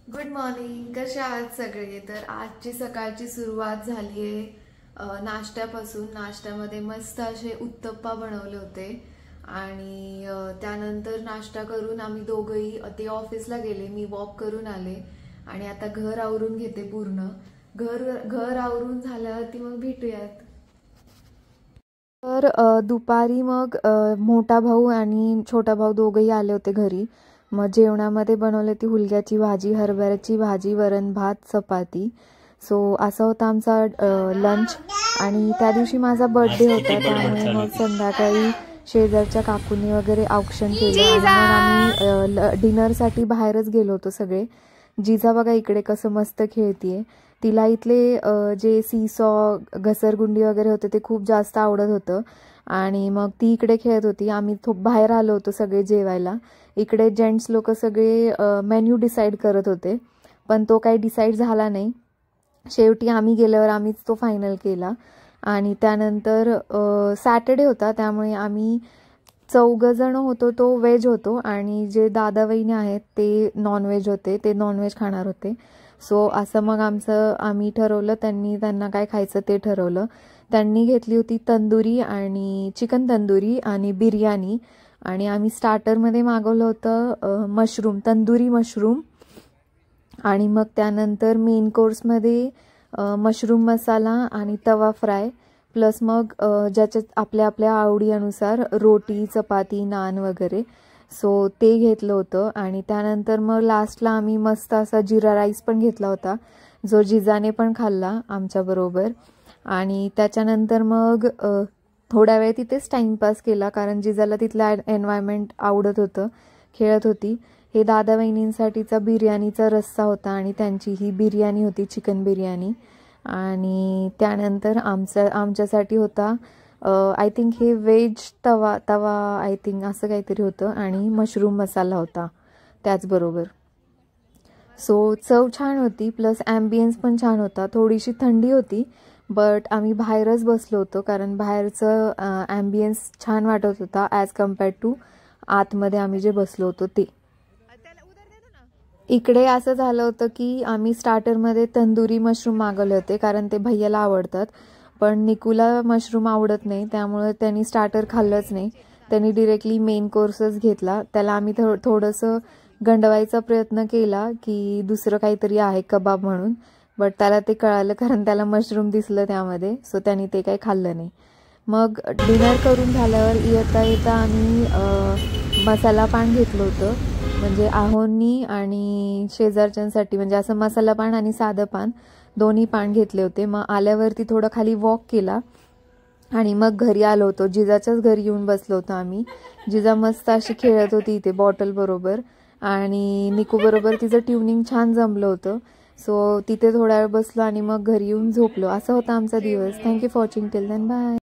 Good morning. कसे आहात सगळे? तर आजची सकाळची सुरुवात झाली आहे नाश्त्यापासून. नाश्त्यामध्ये मस्त असे उत्तप्पा बनवले होते आणि त्यानंतर नाश्ता करून आम्ही दोघंही ते ऑफिसला गेले. मी वॉक करून आले आणि आता घर आवरून घेते पूर्ण. घर आवरून झाल्यावरती मग भेटूयात. तर दुपारी मग मोठा भाऊ आणि छोटा भाऊ दोघंही आले होते घरी. मग जेवणामध्ये बनवली ती हुलग्याची भाजी, हरभऱ्याची भाजी, वरण भात, चपाती. सो असा होता आमचा लंच. आणि त्या दिवशी माझा बर्थडे होता, त्यामुळे मग संध्याकाळी शेजारच्या काकूंनी वगैरे औक्षण केलं आणि मग आम्ही डिनरसाठी बाहेरच गेलो होतो सगळे. जिजा बघा इकडे कसं मस्त खेळतीये. तिला इथले जे सीसॉ, घसरगुंडी वगैरे होते ते खूप जास्त आवडत होतं आणि मग ती इकडे खेळत होती. आम्ही बाहेर आलो होतो सगळे जेवायला. इकडे जेंट्स लोक सगळे मेन्यू डिसाईड करत होते, पण तो काही डिसाईड झाला नाही. शेवटी आम्ही गेल्यावर आम्हीच तो फायनल केला. आणि त्यानंतर सॅटर्डे होता, त्यामुळे आम्ही 4 जण होतो. तो व्हेज होतो आणि जे दादा वहिनी आहेत ते नॉनव्हेज होते, ते नॉनव्हेज खाणार होते. सो असं मग आम्ही ठरवलं, त्यांना काय खायचं ते ठरवलं. त्यांनी घेतली होती तंदुरी आणि चिकन तंदुरी आणि बिर्याणी. आणि आम्ही स्टार्टरमध्ये मागवलं होतं मशरूम, तंदुरी मशरूम. आणि मग त्यानंतर मेन कोर्समध्ये मशरूम मसाला आणि तवा फ्राय, प्लस मग ज्याच्यात आपल्या आपल्या आवडीनुसार रोटी, चपाती, नान वगैरे. सो ते घेतलं होतं. आणि त्यानंतर मग लास्टला आम्ही मस्त असा जिरा राईस पण घेतला होता, जो जिजाने पण खाल्ला आमच्याबरोबर. आणि त्याच्यानंतर मग थोडा वेळ तिथेच टाईमपास केला, कारण जिजाला तिथलं एन्व्हायरमेंट आवडत होतं, खेळत होती. हे दादा वहिनींसाठीचा बिर्याणीचा रस्सा होता आणि त्यांची ही बिर्याणी होती, चिकन बिर्याणी. आणि त्यानंतर आमच्यासाठी होता आय थिंक हे व्हेज तवा आय थिंक असं काहीतरी होतं, आणि मशरूम मसाला होता त्याचबरोबर. सो चव छान होती, प्लस ॲम्बियन्स पण छान होता. थोडीशी थंडी होती, बट आम्ही बाहेरच बसलो होतो, कारण बाहेरचं ॲम्बियन्स छान वाटत होता ॲज कम्पेअर्ड टू आतमध्ये आम्ही जे बसलो होतो ते. इकडे असं झालं होतं की आम्ही स्टार्टरमध्ये तंदुरी मशरूम मागवले होते, कारण ते भैयाला आवडतात. पण निकूला मशरूम आवडत नाही, त्यामुळे त्यांनी स्टार्टर खाल्लंच नाही. त्यांनी डिरेक्टली मेन कोर्सच घेतला. त्याला आम्ही थोडंसं गंडवायचा प्रयत्न केला की दुसरं काहीतरी आहे कबाब म्हणून, बट त्याला ते कळालं, कारण त्याला मशरूम दिसलं त्यामध्ये. सो त्यांनी ते काही खाल्लं नाही. मग डिनर करून झाल्यावर येता येता आम्ही मसाला पान घेतलं होतं, म्हणजे आहोंनी आणि शेजारच्यांसाठी, म्हणजे असं मसाला पान आणि साधं पान दोन्ही पान घेतले होते. मग आल्यावरती थोडं खाली वॉक केला आणि मग घरी आलो होतो. जिजाच्याच घरी येऊन बसलो होतो आम्ही. जिजा मस्त अशी खेळत होती इथे बॉटल बरोबर, आणि निकू बरोबर तिचं ट्युनिंग छान जमलं होतं. सो तिथे थोडा वेळ बसलो आणि मग घरी येऊन झोपलो. असा होता आमचा दिवस. Thank you for watching. Till then bye.